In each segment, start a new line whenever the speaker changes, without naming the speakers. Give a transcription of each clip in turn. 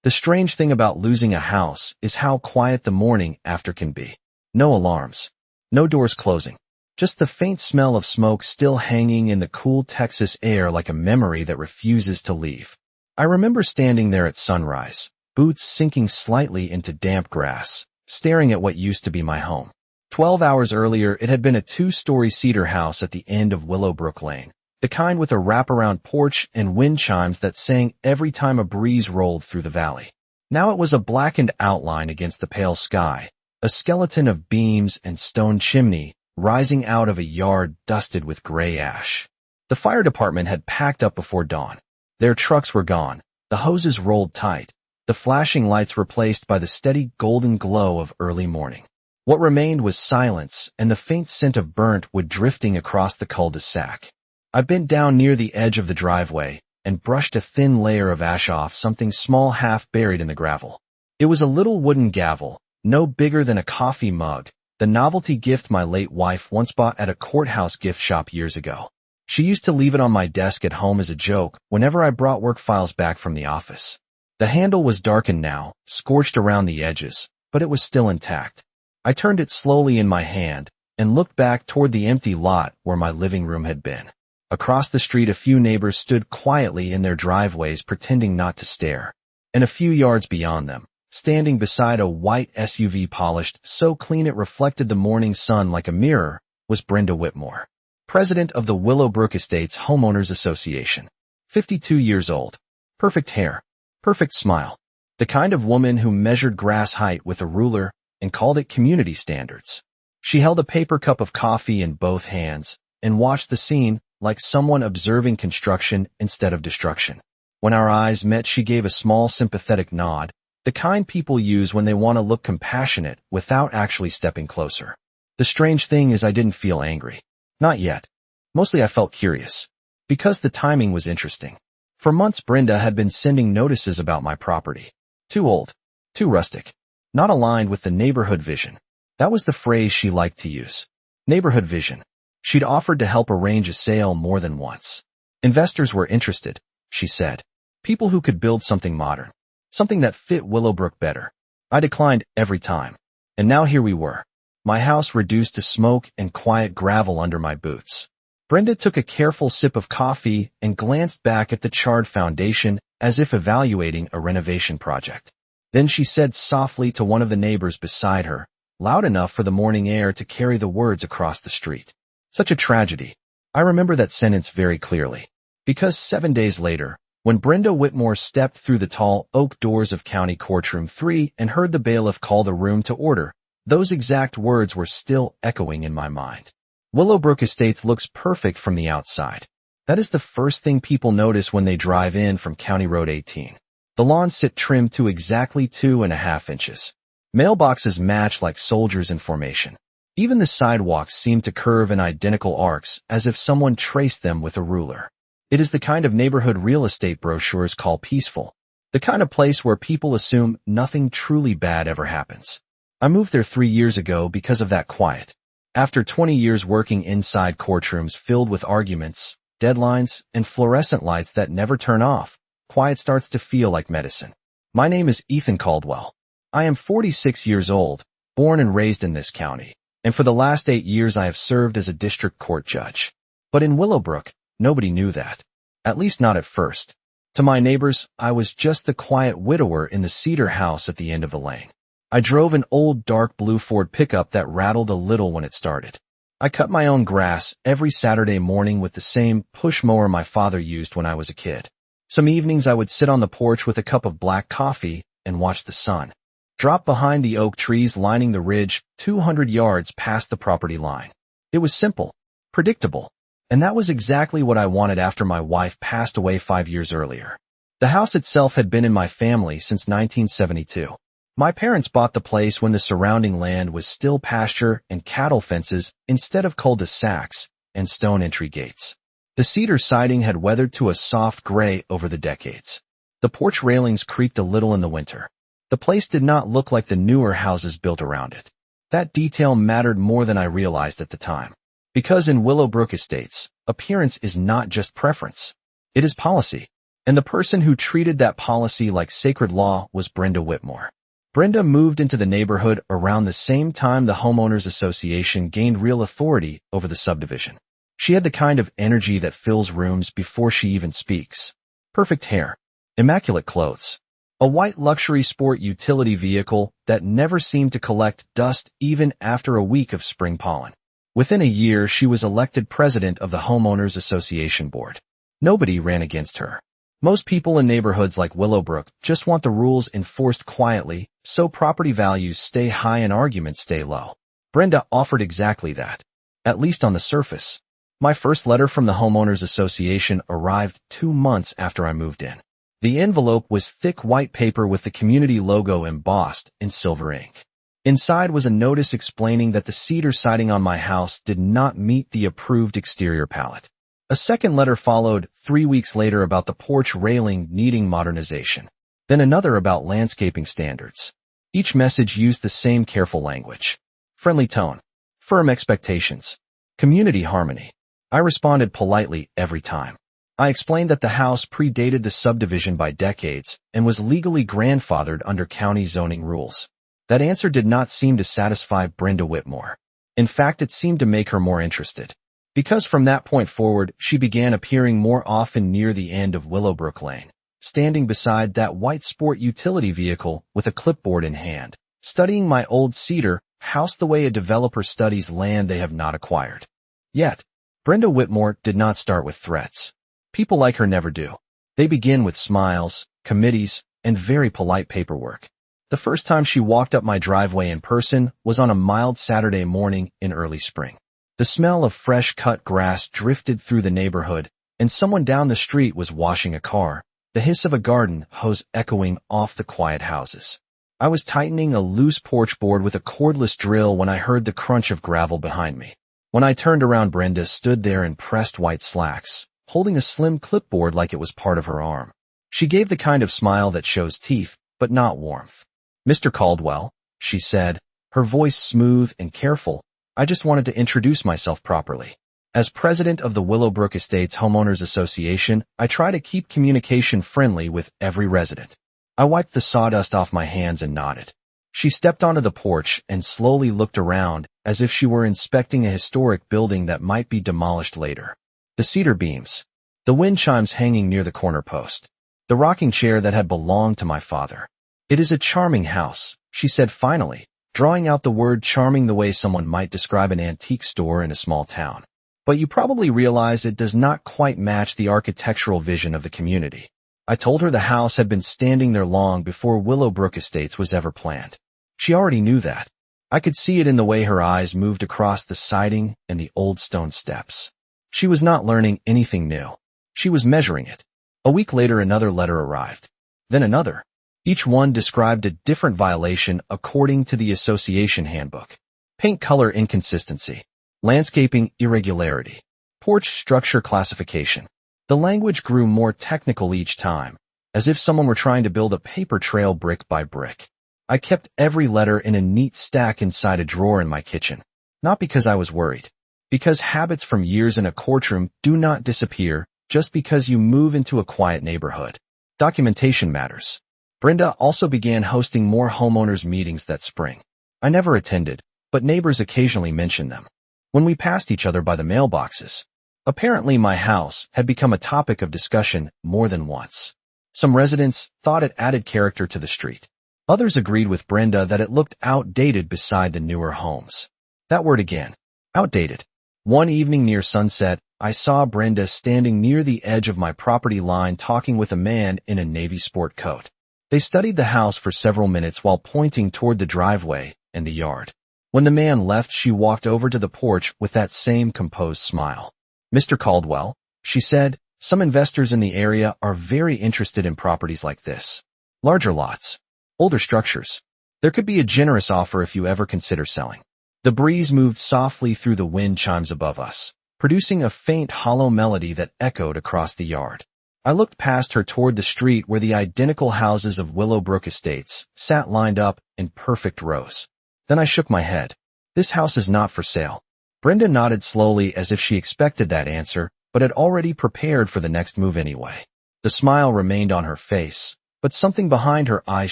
The strange thing about losing a house is how quiet the morning after can be. No alarms. No doors closing. Just the faint smell of smoke still hanging in the cool Texas air like a memory that refuses to leave. I remember standing there at sunrise, boots sinking slightly into damp grass, staring at what used to be my home. 12 hours earlier, it had been a 2-story cedar house at the end of Willowbrook Lane, the kind with a wraparound porch and wind chimes that sang every time a breeze rolled through the valley. Now it was a blackened outline against the pale sky, a skeleton of beams and stone chimney rising out of a yard dusted with gray ash. The fire department had packed up before dawn. Their trucks were gone, the hoses rolled tight, the flashing lights replaced by the steady golden glow of early morning. What remained was silence and the faint scent of burnt wood drifting across the cul-de-sac. I bent down near the edge of the driveway and brushed a thin layer of ash off something small half buried in the gravel. It was a little wooden gavel, no bigger than a coffee mug, the novelty gift my late wife once bought at a courthouse gift shop years ago. She used to leave it on my desk at home as a joke whenever I brought work files back from the office. The handle was darkened now, scorched around the edges, but it was still intact. I turned it slowly in my hand and looked back toward the empty lot where my living room had been. Across the street, a few neighbors stood quietly in their driveways pretending not to stare. And a few yards beyond them, standing beside a white SUV polished so clean it reflected the morning sun like a mirror, was Brenda Whitmore, president of the Willowbrook Estates Homeowners Association. 52 years old. Perfect hair. Perfect smile. The kind of woman who measured grass height with a ruler and called it community standards. She held a paper cup of coffee in both hands and watched the scene like someone observing construction instead of destruction. When our eyes met, she gave a small sympathetic nod, the kind people use when they want to look compassionate without actually stepping closer. The strange thing is I didn't feel angry. Not yet. Mostly I felt curious. Because the timing was interesting. For months Brenda had been sending notices about my property. Too old. Too rustic. Not aligned with the neighborhood vision. That was the phrase she liked to use. Neighborhood vision. She'd offered to help arrange a sale more than once. Investors were interested, she said. People who could build something modern. Something that fit Willowbrook better. I declined every time. And now here we were. My house reduced to smoke and quiet gravel under my boots. Brenda took a careful sip of coffee and glanced back at the charred foundation as if evaluating a renovation project. Then she said softly to one of the neighbors beside her, loud enough for the morning air to carry the words across the street. Such a tragedy. I remember that sentence very clearly. Because 7 days later, when Brenda Whitmore stepped through the tall oak doors of County Courtroom 3 and heard the bailiff call the room to order, those exact words were still echoing in my mind. Willowbrook Estates looks perfect from the outside. That is the first thing people notice when they drive in from County Road 18. The lawns sit trimmed to exactly 2.5 inches. Mailboxes match like soldiers in formation. Even the sidewalks seem to curve in identical arcs as if someone traced them with a ruler. It is the kind of neighborhood real estate brochures call peaceful. The kind of place where people assume nothing truly bad ever happens. I moved there 3 years ago because of that quiet. After 20 years working inside courtrooms filled with arguments, deadlines, and fluorescent lights that never turn off, quiet starts to feel like medicine. My name is Ethan Caldwell. I am 46 years old, born and raised in this county, and for the last 8 years I have served as a district court judge. But in Willowbrook, nobody knew that. At least not at first. To my neighbors, I was just the quiet widower in the cedar house at the end of the lane. I drove an old dark blue Ford pickup that rattled a little when it started. I cut my own grass every Saturday morning with the same push mower my father used when I was a kid. Some evenings I would sit on the porch with a cup of black coffee and watch the sun drop behind the oak trees lining the ridge 200 yards past the property line. It was simple, predictable, and that was exactly what I wanted after my wife passed away 5 years earlier. The house itself had been in my family since 1972. My parents bought the place when the surrounding land was still pasture and cattle fences instead of cul-de-sacs and stone entry gates. The cedar siding had weathered to a soft gray over the decades. The porch railings creaked a little in the winter. The place did not look like the newer houses built around it. That detail mattered more than I realized at the time. Because in Willowbrook Estates, appearance is not just preference. It is policy. And the person who treated that policy like sacred law was Brenda Whitmore. Brenda moved into the neighborhood around the same time the Homeowners Association gained real authority over the subdivision. She had the kind of energy that fills rooms before she even speaks. Perfect hair, immaculate clothes, a white luxury sport utility vehicle that never seemed to collect dust even after a week of spring pollen. Within a year, she was elected president of the Homeowners Association board. Nobody ran against her. Most people in neighborhoods like Willowbrook just want the rules enforced quietly, so property values stay high and arguments stay low. Brenda offered exactly that, at least on the surface. My first letter from the Homeowners Association arrived 2 months after I moved in. The envelope was thick white paper with the community logo embossed in silver ink. Inside was a notice explaining that the cedar siding on my house did not meet the approved exterior palette. A second letter followed 3 weeks later about the porch railing needing modernization. Then another about landscaping standards. Each message used the same careful language. Friendly tone. Firm expectations. Community harmony. I responded politely every time. I explained that the house predated the subdivision by decades and was legally grandfathered under county zoning rules. That answer did not seem to satisfy Brenda Whitmore. In fact, it seemed to make her more interested. Because from that point forward, she began appearing more often near the end of Willowbrook Lane, standing beside that white sport utility vehicle with a clipboard in hand, studying my old cedar house the way a developer studies land they have not acquired. Yet, Brenda Whitmore did not start with threats. People like her never do. They begin with smiles, committees, and very polite paperwork. The first time she walked up my driveway in person was on a mild Saturday morning in early spring. The smell of fresh-cut grass drifted through the neighborhood, and someone down the street was washing a car, the hiss of a garden hose echoing off the quiet houses. I was tightening a loose porch board with a cordless drill when I heard the crunch of gravel behind me. When I turned around, Brenda stood there in pressed white slacks, holding a slim clipboard like it was part of her arm. She gave the kind of smile that shows teeth, but not warmth. "Mr. Caldwell," she said, her voice smooth and careful. "I just wanted to introduce myself properly. As president of the Willowbrook Estates Homeowners Association, I try to keep communication friendly with every resident." I wiped the sawdust off my hands and nodded. She stepped onto the porch and slowly looked around as if she were inspecting a historic building that might be demolished later. The cedar beams, the wind chimes hanging near the corner post, the rocking chair that had belonged to my father. "It is a charming house," she said finally, drawing out the word charming the way someone might describe an antique store in a small town. "But you probably realize it does not quite match the architectural vision of the community." I told her the house had been standing there long before Willowbrook Estates was ever planned. She already knew that. I could see it in the way her eyes moved across the siding and the old stone steps. She was not learning anything new. She was measuring it. A week later, another letter arrived. Then another. Each one described a different violation according to the association handbook. Paint color inconsistency, landscaping irregularity, porch structure classification. The language grew more technical each time, as if someone were trying to build a paper trail brick by brick. I kept every letter in a neat stack inside a drawer in my kitchen, not because I was worried, because habits from years in a courtroom do not disappear just because you move into a quiet neighborhood. Documentation matters. Brenda also began hosting more homeowners meetings that spring. I never attended, but neighbors occasionally mentioned them. When we passed each other by the mailboxes, apparently my house had become a topic of discussion more than once. Some residents thought it added character to the street. Others agreed with Brenda that it looked outdated beside the newer homes. That word again, outdated. One evening near sunset, I saw Brenda standing near the edge of my property line talking with a man in a navy sport coat. They studied the house for several minutes while pointing toward the driveway and the yard. When the man left, she walked over to the porch with that same composed smile. "Mr. Caldwell," she said, "some investors in the area are very interested in properties like this. Larger lots, older structures. There could be a generous offer if you ever consider selling." The breeze moved softly through the wind chimes above us, producing a faint hollow melody that echoed across the yard. I looked past her toward the street where the identical houses of Willowbrook Estates sat lined up in perfect rows. Then I shook my head. "This house is not for sale." Brenda nodded slowly as if she expected that answer, but had already prepared for the next move anyway. The smile remained on her face, but something behind her eyes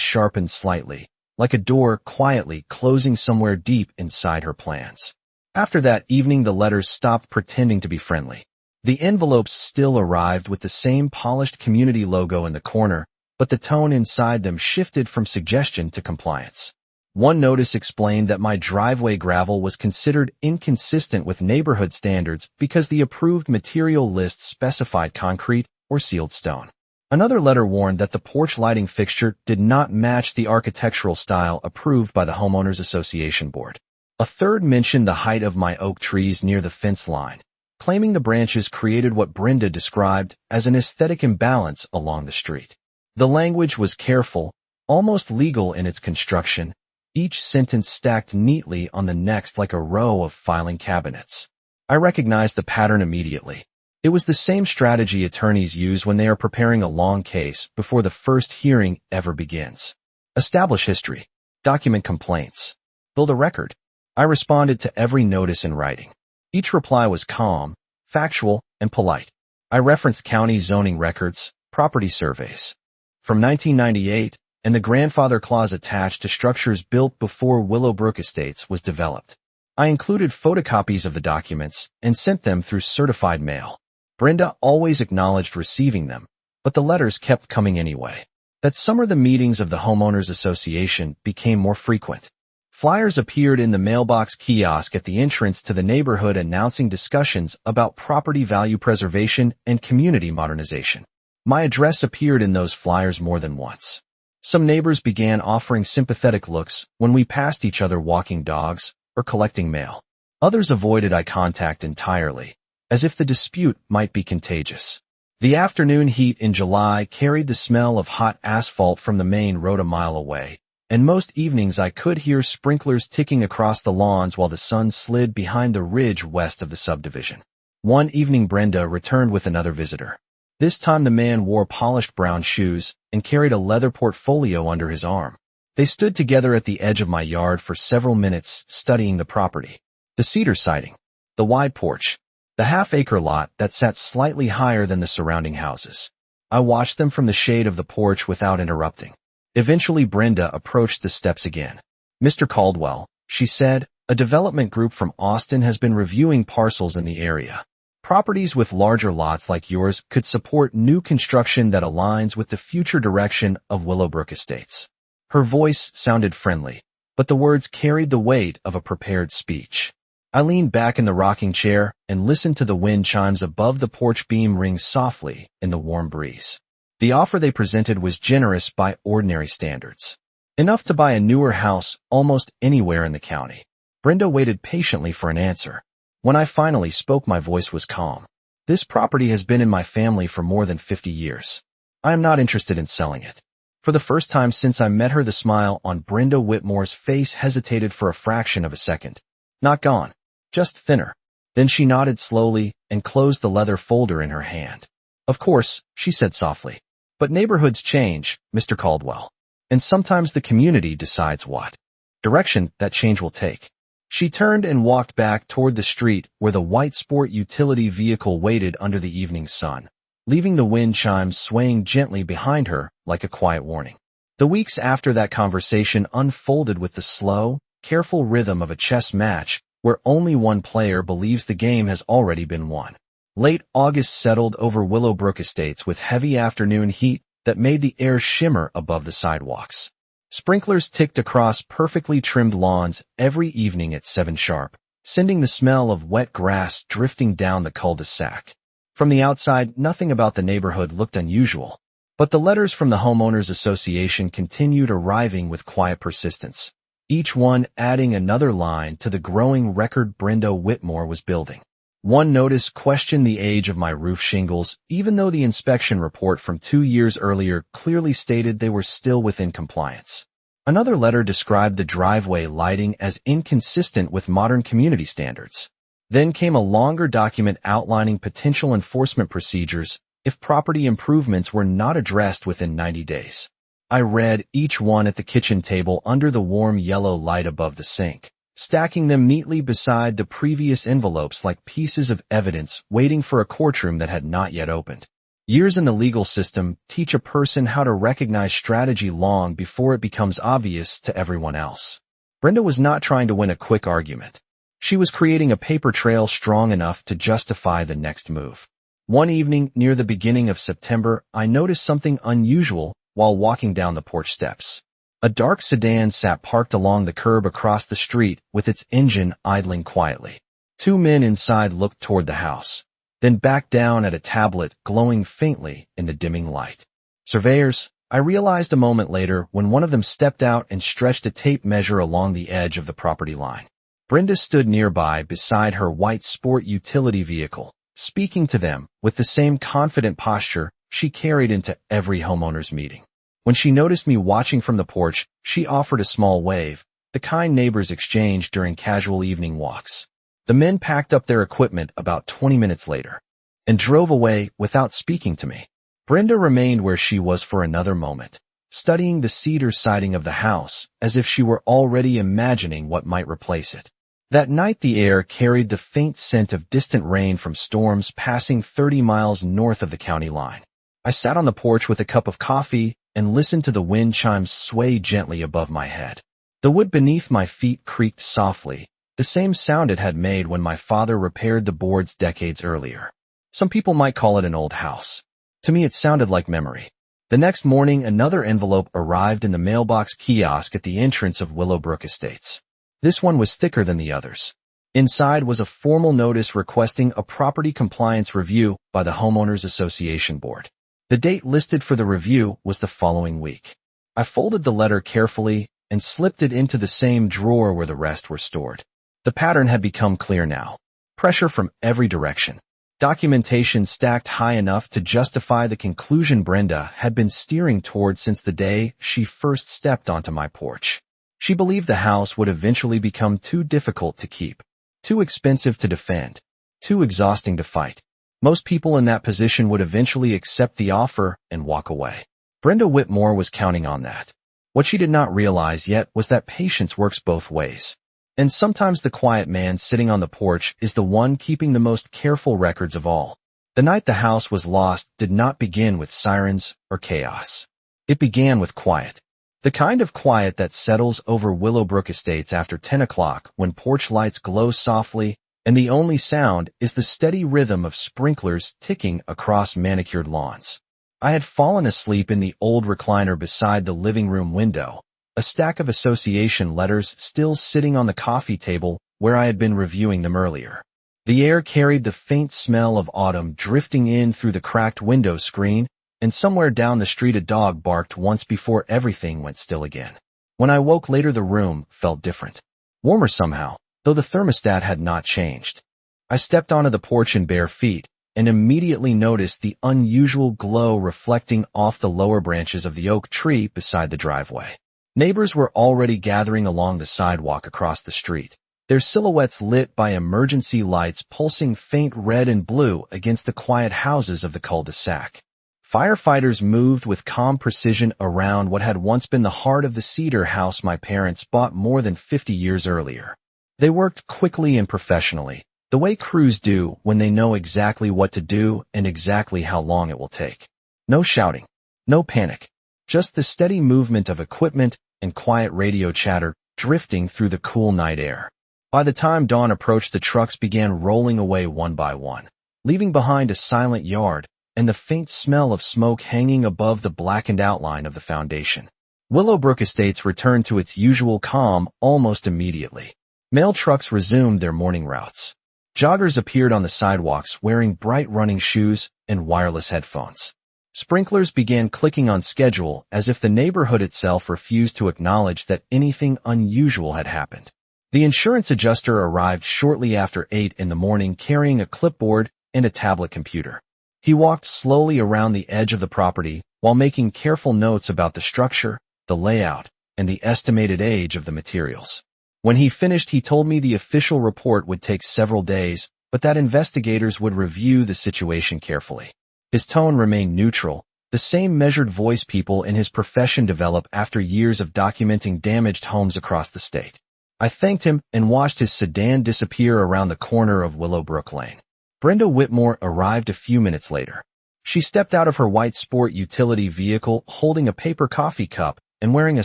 sharpened slightly, like a door quietly closing somewhere deep inside her plans. After that evening, the letters stopped pretending to be friendly. The envelopes still arrived with the same polished community logo in the corner, but the tone inside them shifted from suggestion to compliance. One notice explained that my driveway gravel was considered inconsistent with neighborhood standards because the approved material list specified concrete or sealed stone. Another letter warned that the porch lighting fixture did not match the architectural style approved by the Homeowners Association board. A third mentioned the height of my oak trees near the fence line, claiming the branches created what Brenda described as an aesthetic imbalance along the street. The language was careful, almost legal in its construction, each sentence stacked neatly on the next like a row of filing cabinets. I recognized the pattern immediately. It was the same strategy attorneys use when they are preparing a long case before the first hearing ever begins. Establish history. Document complaints. Build a record. I responded to every notice in writing. Each reply was calm, factual, and polite. I referenced county zoning records, property surveys from 1998, and the grandfather clause attached to structures built before Willowbrook Estates was developed. I included photocopies of the documents and sent them through certified mail. Brenda always acknowledged receiving them, but the letters kept coming anyway. That summer, the meetings of the Homeowners Association became more frequent. Flyers appeared in the mailbox kiosk at the entrance to the neighborhood announcing discussions about property value preservation and community modernization. My address appeared in those flyers more than once. Some neighbors began offering sympathetic looks when we passed each other walking dogs or collecting mail. Others avoided eye contact entirely, as if the dispute might be contagious. The afternoon heat in July carried the smell of hot asphalt from the main road a mile away, and most evenings I could hear sprinklers ticking across the lawns while the sun slid behind the ridge west of the subdivision. One evening, Brenda returned with another visitor. This time the man wore polished brown shoes and carried a leather portfolio under his arm. They stood together at the edge of my yard for several minutes, studying the property. The cedar siding, the wide porch, the half-acre lot that sat slightly higher than the surrounding houses. I watched them from the shade of the porch without interrupting. Eventually, Brenda approached the steps again. "Mr. Caldwell," she said, "a development group from Austin has been reviewing parcels in the area. Properties with larger lots like yours could support new construction that aligns with the future direction of Willowbrook Estates." Her voice sounded friendly, but the words carried the weight of a prepared speech. I leaned back in the rocking chair and listened to the wind chimes above the porch beam ring softly in the warm breeze. The offer they presented was generous by ordinary standards. Enough to buy a newer house almost anywhere in the county. Brenda waited patiently for an answer. When I finally spoke, my voice was calm. "This property has been in my family for more than 50 years. I am not interested in selling it." For the first time since I met her, the smile on Brenda Whitmore's face hesitated for a fraction of a second. Not gone, just thinner. Then she nodded slowly and closed the leather folder in her hand. "Of course," she said softly. "But neighborhoods change, Mr. Caldwell. And sometimes the community decides what direction that change will take." She turned and walked back toward the street where the white sport utility vehicle waited under the evening sun, leaving the wind chimes swaying gently behind her like a quiet warning. The weeks after that conversation unfolded with the slow, careful rhythm of a chess match where only one player believes the game has already been won. Late August settled over Willowbrook Estates with heavy afternoon heat that made the air shimmer above the sidewalks. Sprinklers ticked across perfectly trimmed lawns every evening at 7 sharp, sending the smell of wet grass drifting down the cul-de-sac. From the outside, nothing about the neighborhood looked unusual, but the letters from the Homeowners Association continued arriving with quiet persistence, each one adding another line to the growing record Brenda Whitmore was building. One notice questioned the age of my roof shingles, even though the inspection report from 2 years earlier clearly stated they were still within compliance. Another letter described the driveway lighting as inconsistent with modern community standards. Then came a longer document outlining potential enforcement procedures if property improvements were not addressed within 90 days. I read each one at the kitchen table under the warm yellow light above the sink, stacking them neatly beside the previous envelopes like pieces of evidence waiting for a courtroom that had not yet opened. Years in the legal system teach a person how to recognize strategy long before it becomes obvious to everyone else. Brenda was not trying to win a quick argument. She was creating a paper trail strong enough to justify the next move. One evening near the beginning of September, I noticed something unusual while walking down the porch steps. A dark sedan sat parked along the curb across the street with its engine idling quietly. Two men inside looked toward the house, then backed down at a tablet glowing faintly in the dimming light. Surveyors, I realized a moment later when one of them stepped out and stretched a tape measure along the edge of the property line. Brenda stood nearby beside her white sport utility vehicle, speaking to them with the same confident posture she carried into every homeowner's meeting. When she noticed me watching from the porch, she offered a small wave, the kind neighbors exchange during casual evening walks. The men packed up their equipment about 20 minutes later and drove away without speaking to me. Brenda remained where she was for another moment, studying the cedar siding of the house as if she were already imagining what might replace it. That night the air carried the faint scent of distant rain from storms passing 30 miles north of the county line. I sat on the porch with a cup of coffee and listened to the wind chimes sway gently above my head. The wood beneath my feet creaked softly, the same sound it had made when my father repaired the boards decades earlier. Some people might call it an old house. To me it sounded like memory. The next morning another envelope arrived in the mailbox kiosk at the entrance of Willowbrook Estates. This one was thicker than the others. Inside was a formal notice requesting a property compliance review by the Homeowners Association Board. The date listed for the review was the following week. I folded the letter carefully and slipped it into the same drawer where the rest were stored. The pattern had become clear now. Pressure from every direction. Documentation stacked high enough to justify the conclusion Brenda had been steering toward since the day she first stepped onto my porch. She believed the house would eventually become too difficult to keep, too expensive to defend, too exhausting to fight. Most people in that position would eventually accept the offer and walk away. Brenda Whitmore was counting on that. What she did not realize yet was that patience works both ways. And sometimes the quiet man sitting on the porch is the one keeping the most careful records of all. The night the house was lost did not begin with sirens or chaos. It began with quiet. The kind of quiet that settles over Willowbrook Estates after 10 o'clock when porch lights glow softly and the only sound is the steady rhythm of sprinklers ticking across manicured lawns. I had fallen asleep in the old recliner beside the living room window, a stack of association letters still sitting on the coffee table where I had been reviewing them earlier. The air carried the faint smell of autumn drifting in through the cracked window screen, and somewhere down the street a dog barked once before everything went still again. When I woke later the room felt different. Warmer somehow, though the thermostat had not changed. I stepped onto the porch in bare feet, and immediately noticed the unusual glow reflecting off the lower branches of the oak tree beside the driveway. Neighbors were already gathering along the sidewalk across the street, their silhouettes lit by emergency lights pulsing faint red and blue against the quiet houses of the cul-de-sac. Firefighters moved with calm precision around what had once been the heart of the cedar house my parents bought more than 50 years earlier. They worked quickly and professionally, the way crews do when they know exactly what to do and exactly how long it will take. No shouting, no panic, just the steady movement of equipment and quiet radio chatter drifting through the cool night air. By the time dawn approached, the trucks began rolling away one by one, leaving behind a silent yard and the faint smell of smoke hanging above the blackened outline of the foundation. Willowbrook Estates returned to its usual calm almost immediately. Mail trucks resumed their morning routes. Joggers appeared on the sidewalks wearing bright running shoes and wireless headphones. Sprinklers began clicking on schedule as if the neighborhood itself refused to acknowledge that anything unusual had happened. The insurance adjuster arrived shortly after 8 in the morning carrying a clipboard and a tablet computer. He walked slowly around the edge of the property while making careful notes about the structure, the layout, and the estimated age of the materials. When he finished, he told me the official report would take several days, but that investigators would review the situation carefully. His tone remained neutral, the same measured voice people in his profession develop after years of documenting damaged homes across the state. I thanked him and watched his sedan disappear around the corner of Willowbrook Lane. Brenda Whitmore arrived a few minutes later. She stepped out of her white sport utility vehicle holding a paper coffee cup and wearing a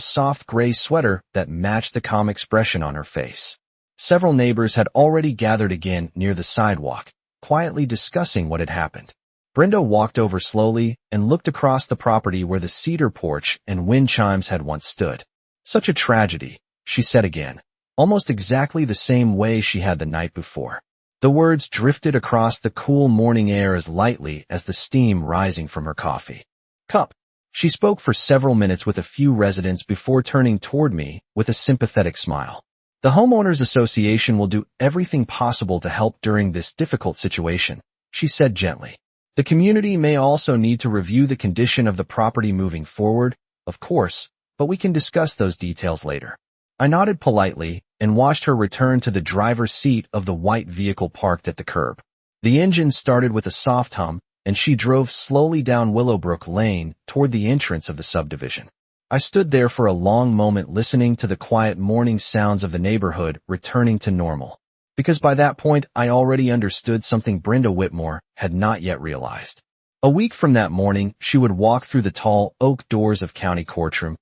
soft gray sweater that matched the calm expression on her face. Several neighbors had already gathered again near the sidewalk, quietly discussing what had happened. Brenda walked over slowly and looked across the property where the cedar porch and wind chimes had once stood. "Such a tragedy," she said again, almost exactly the same way she had the night before. The words drifted across the cool morning air as lightly as the steam rising from her coffee cup. She spoke for several minutes with a few residents before turning toward me with a sympathetic smile. "The Homeowners Association will do everything possible to help during this difficult situation," she said gently. "The community may also need to review the condition of the property moving forward, of course, but we can discuss those details later." I nodded politely and watched her return to the driver's seat of the white vehicle parked at the curb. The engine started with a soft hum, and she drove slowly down Willowbrook Lane toward the entrance of the subdivision. I stood there for a long moment listening to the quiet morning sounds of the neighborhood returning to normal, because by that point I already understood something Brenda Whitmore had not yet realized. A week from that morning, she would walk through the tall oak doors of County Courtroom,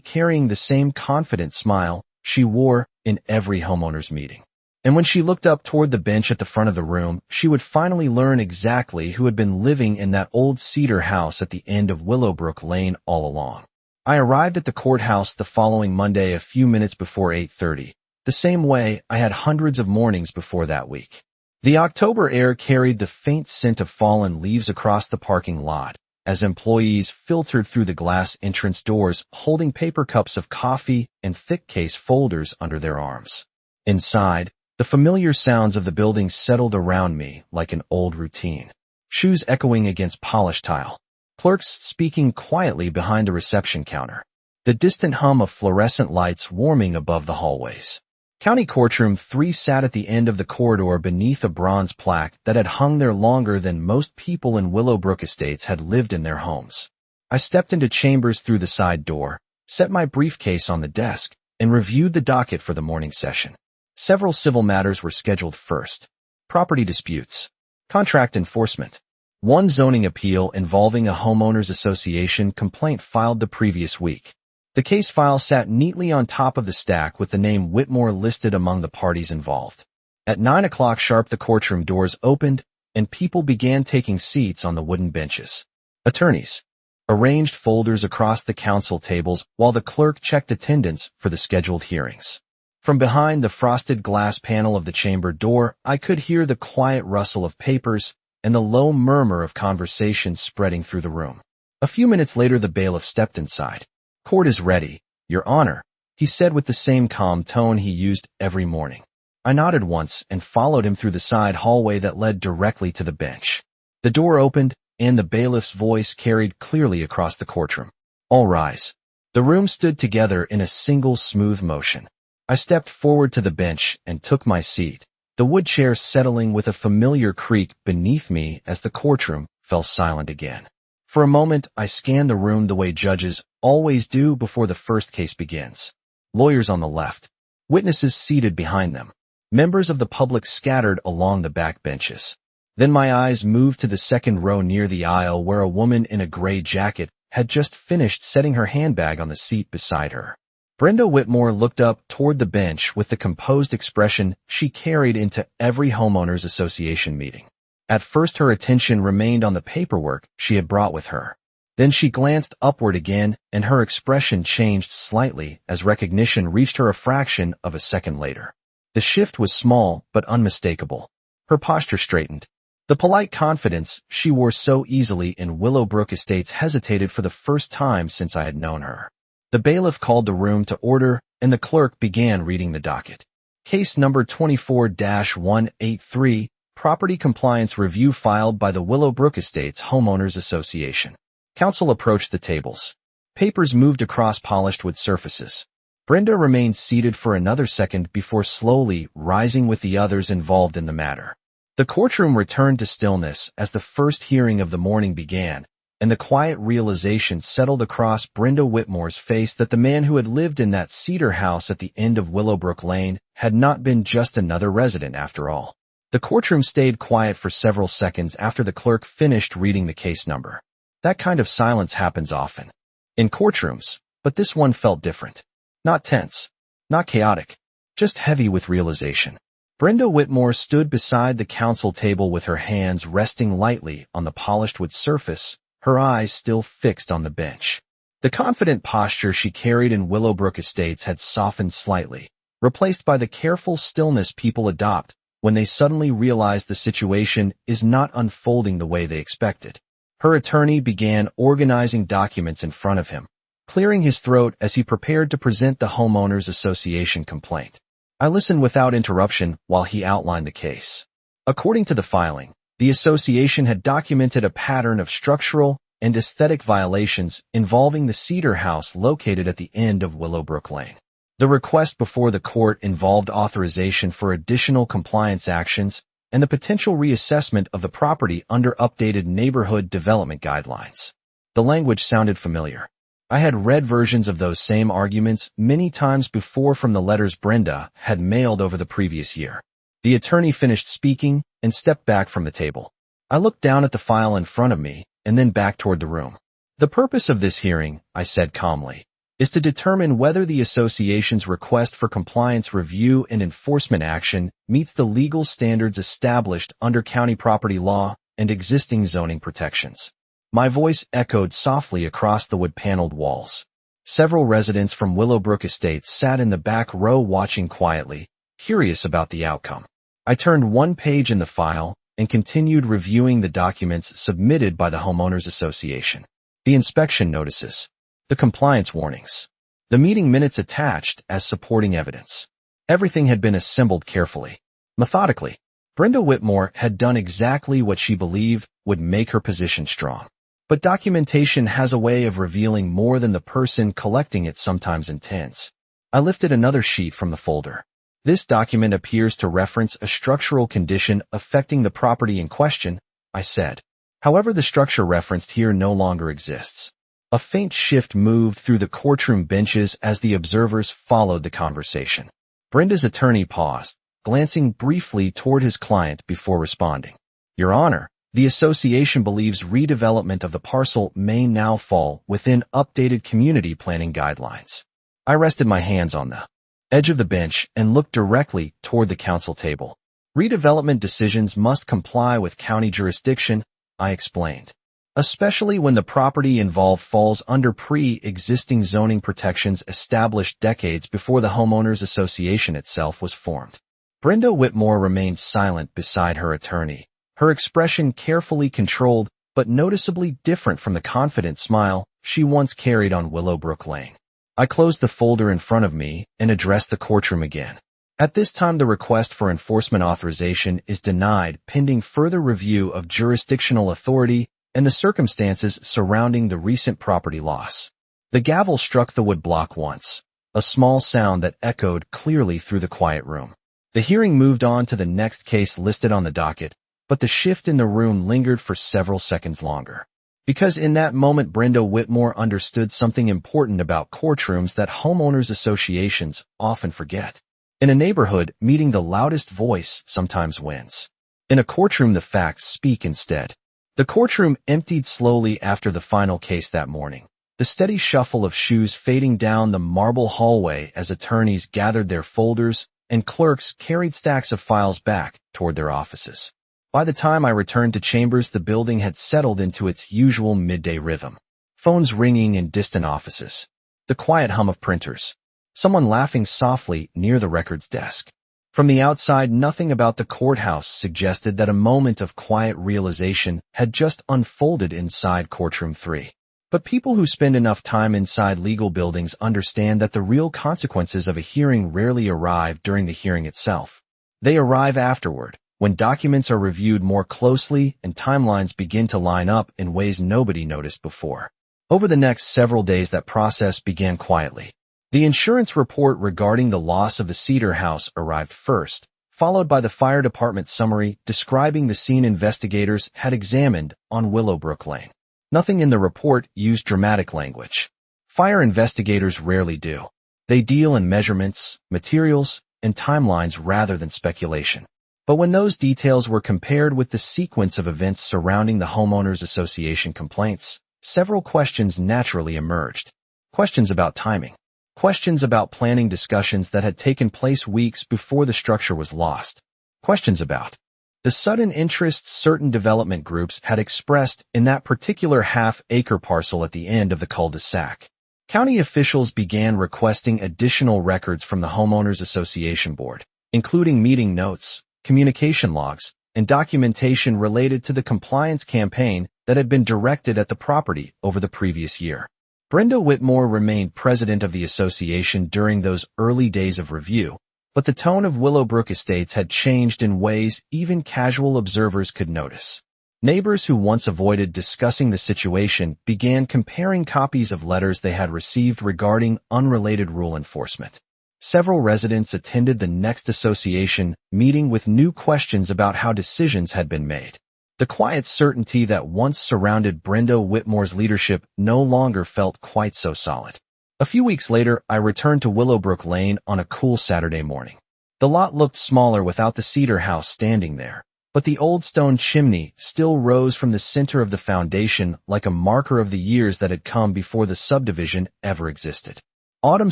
carrying the same confident smile she wore in every homeowners meeting. And when she looked up toward the bench at the front of the room, she would finally learn exactly who had been living in that old cedar house at the end of Willowbrook Lane all along. I arrived at the courthouse the following Monday a few minutes before 8:30, the same way I had hundreds of mornings before that week. The October air carried the faint scent of fallen leaves across the parking lot, as employees filtered through the glass entrance doors holding paper cups of coffee and thick case folders under their arms. Inside, the familiar sounds of the building settled around me like an old routine. Shoes echoing against polished tile. Clerks speaking quietly behind the reception counter. The distant hum of fluorescent lights warming above the hallways. County Courtroom 3 sat at the end of the corridor beneath a bronze plaque that had hung there longer than most people in Willowbrook Estates had lived in their homes. I stepped into chambers through the side door, set my briefcase on the desk, and reviewed the docket for the morning session. Several civil matters were scheduled first. Property disputes. Contract enforcement. One zoning appeal involving a homeowners association complaint filed the previous week. The case file sat neatly on top of the stack with the name Whitmore listed among the parties involved. At 9 o'clock sharp the courtroom doors opened, and people began taking seats on the wooden benches. Attorneys arranged folders across the counsel tables while the clerk checked attendance for the scheduled hearings. From behind the frosted glass panel of the chamber door, I could hear the quiet rustle of papers and the low murmur of conversation spreading through the room. A few minutes later the bailiff stepped inside. "Court is ready, Your Honor," he said with the same calm tone he used every morning. I nodded once and followed him through the side hallway that led directly to the bench. The door opened, and the bailiff's voice carried clearly across the courtroom. "All rise." The room stood together in a single smooth motion. I stepped forward to the bench and took my seat, the wood chair settling with a familiar creak beneath me as the courtroom fell silent again. For a moment, I scanned the room the way judges always do before the first case begins. Lawyers on the left, witnesses seated behind them, members of the public scattered along the back benches. Then my eyes moved to the second row near the aisle where a woman in a gray jacket had just finished setting her handbag on the seat beside her. Brenda Whitmore looked up toward the bench with the composed expression she carried into every homeowners association meeting. At first her attention remained on the paperwork she had brought with her. Then she glanced upward again, and her expression changed slightly as recognition reached her a fraction of a second later. The shift was small but unmistakable. Her posture straightened. The polite confidence she wore so easily in Willowbrook Estates hesitated for the first time since I had known her. The bailiff called the room to order, and the clerk began reading the docket. Case number 24-183, Property Compliance Review filed by the Willowbrook Estates Homeowners Association. Counsel approached the tables. Papers moved across polished wood surfaces. Brenda remained seated for another second before slowly rising with the others involved in the matter. The courtroom returned to stillness as the first hearing of the morning began, and the quiet realization settled across Brenda Whitmore's face that the man who had lived in that cedar house at the end of Willowbrook Lane had not been just another resident after all. The courtroom stayed quiet for several seconds after the clerk finished reading the case number. That kind of silence happens often in courtrooms, but this one felt different. Not tense, not chaotic, just heavy with realization. Brenda Whitmore stood beside the counsel table with her hands resting lightly on the polished wood surface, her eyes still fixed on the bench. The confident posture she carried in Willowbrook Estates had softened slightly, replaced by the careful stillness people adopt when they suddenly realize the situation is not unfolding the way they expected. Her attorney began organizing documents in front of him, clearing his throat as he prepared to present the Homeowners Association complaint. I listened without interruption while he outlined the case. According to the filing, the association had documented a pattern of structural and aesthetic violations involving the cedar house located at the end of Willowbrook Lane. The request before the court involved authorization for additional compliance actions and the potential reassessment of the property under updated neighborhood development guidelines. The language sounded familiar. I had read versions of those same arguments many times before from the letters Brenda had mailed over the previous year. The attorney finished speaking and stepped back from the table. I looked down at the file in front of me and then back toward the room. The purpose of this hearing, I said calmly, is to determine whether the association's request for compliance review and enforcement action meets the legal standards established under county property law and existing zoning protections. My voice echoed softly across the wood-paneled walls. Several residents from Willowbrook Estates sat in the back row watching quietly, curious about the outcome. I turned one page in the file and continued reviewing the documents submitted by the Homeowners Association. The inspection notices, the compliance warnings, the meeting minutes attached as supporting evidence. Everything had been assembled carefully, methodically. Brenda Whitmore had done exactly what she believed would make her position strong. But documentation has a way of revealing more than the person collecting it sometimes intends. I lifted another sheet from the folder. This document appears to reference a structural condition affecting the property in question, I said. However, the structure referenced here no longer exists. A faint shift moved through the courtroom benches as the observers followed the conversation. Brenda's attorney paused, glancing briefly toward his client before responding. Your Honor, the association believes redevelopment of the parcel may now fall within updated community planning guidelines. I rested my hands on the edge of the bench and looked directly toward the counsel table. Redevelopment decisions must comply with county jurisdiction, I explained, especially when the property involved falls under pre-existing zoning protections established decades before the Homeowners Association itself was formed. Brenda Whitmore remained silent beside her attorney, her expression carefully controlled but noticeably different from the confident smile she once carried on Willowbrook Lane. I closed the folder in front of me and addressed the courtroom again. At this time, the request for enforcement authorization is denied pending further review of jurisdictional authority and the circumstances surrounding the recent property loss. The gavel struck the wood block once, a small sound that echoed clearly through the quiet room. The hearing moved on to the next case listed on the docket, but the shift in the room lingered for several seconds longer. Because in that moment Brenda Whitmore understood something important about courtrooms that homeowners associations often forget. In a neighborhood, meeting the loudest voice sometimes wins. In a courtroom, the facts speak instead. The courtroom emptied slowly after the final case that morning, the steady shuffle of shoes fading down the marble hallway as attorneys gathered their folders and clerks carried stacks of files back toward their offices. By the time I returned to chambers, the building had settled into its usual midday rhythm. Phones ringing in distant offices. The quiet hum of printers. Someone laughing softly near the records desk. From the outside, nothing about the courthouse suggested that a moment of quiet realization had just unfolded inside Courtroom 3. But people who spend enough time inside legal buildings understand that the real consequences of a hearing rarely arrive during the hearing itself. They arrive afterward, when documents are reviewed more closely and timelines begin to line up in ways nobody noticed before. Over the next several days, that process began quietly. The insurance report regarding the loss of the cedar house arrived first, followed by the fire department summary describing the scene investigators had examined on Willowbrook Lane. Nothing in the report used dramatic language. Fire investigators rarely do. They deal in measurements, materials, and timelines rather than speculation. But when those details were compared with the sequence of events surrounding the Homeowners Association complaints, several questions naturally emerged. Questions about timing. Questions about planning discussions that had taken place weeks before the structure was lost. Questions about the sudden interest certain development groups had expressed in that particular half-acre parcel at the end of the cul-de-sac. County officials began requesting additional records from the Homeowners Association Board, including meeting notes, communication logs, and documentation related to the compliance campaign that had been directed at the property over the previous year. Brenda Whitmore remained president of the association during those early days of review, but the tone of Willowbrook Estates had changed in ways even casual observers could notice. Neighbors who once avoided discussing the situation began comparing copies of letters they had received regarding unrelated rule enforcement. Several residents attended the next association meeting with new questions about how decisions had been made. The quiet certainty that once surrounded Brenda Whitmore's leadership no longer felt quite so solid. A few weeks later, I returned to Willowbrook Lane on a cool Saturday morning. The lot looked smaller without the cedar house standing there, but the old stone chimney still rose from the center of the foundation like a marker of the years that had come before the subdivision ever existed. Autumn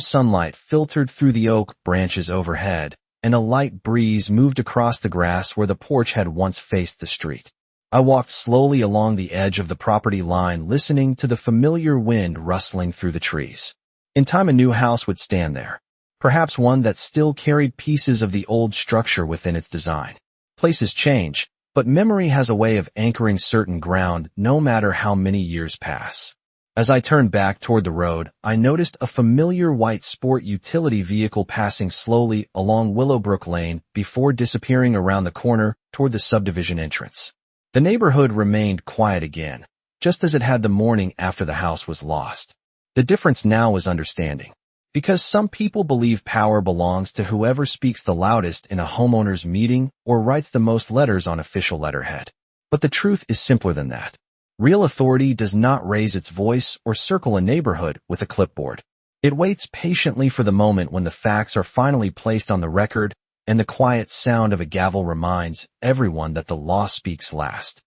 sunlight filtered through the oak branches overhead, and a light breeze moved across the grass where the porch had once faced the street. I walked slowly along the edge of the property line, listening to the familiar wind rustling through the trees. In time, a new house would stand there, perhaps one that still carried pieces of the old structure within its design. Places change, but memory has a way of anchoring certain ground no matter how many years pass. As I turned back toward the road, I noticed a familiar white sport utility vehicle passing slowly along Willowbrook Lane before disappearing around the corner toward the subdivision entrance. The neighborhood remained quiet again, just as it had the morning after the house was lost. The difference now was understanding. Because some people believe power belongs to whoever speaks the loudest in a homeowners meeting or writes the most letters on official letterhead. But the truth is simpler than that. Real authority does not raise its voice or circle a neighborhood with a clipboard. It waits patiently for the moment when the facts are finally placed on the record and the quiet sound of a gavel reminds everyone that the law speaks last.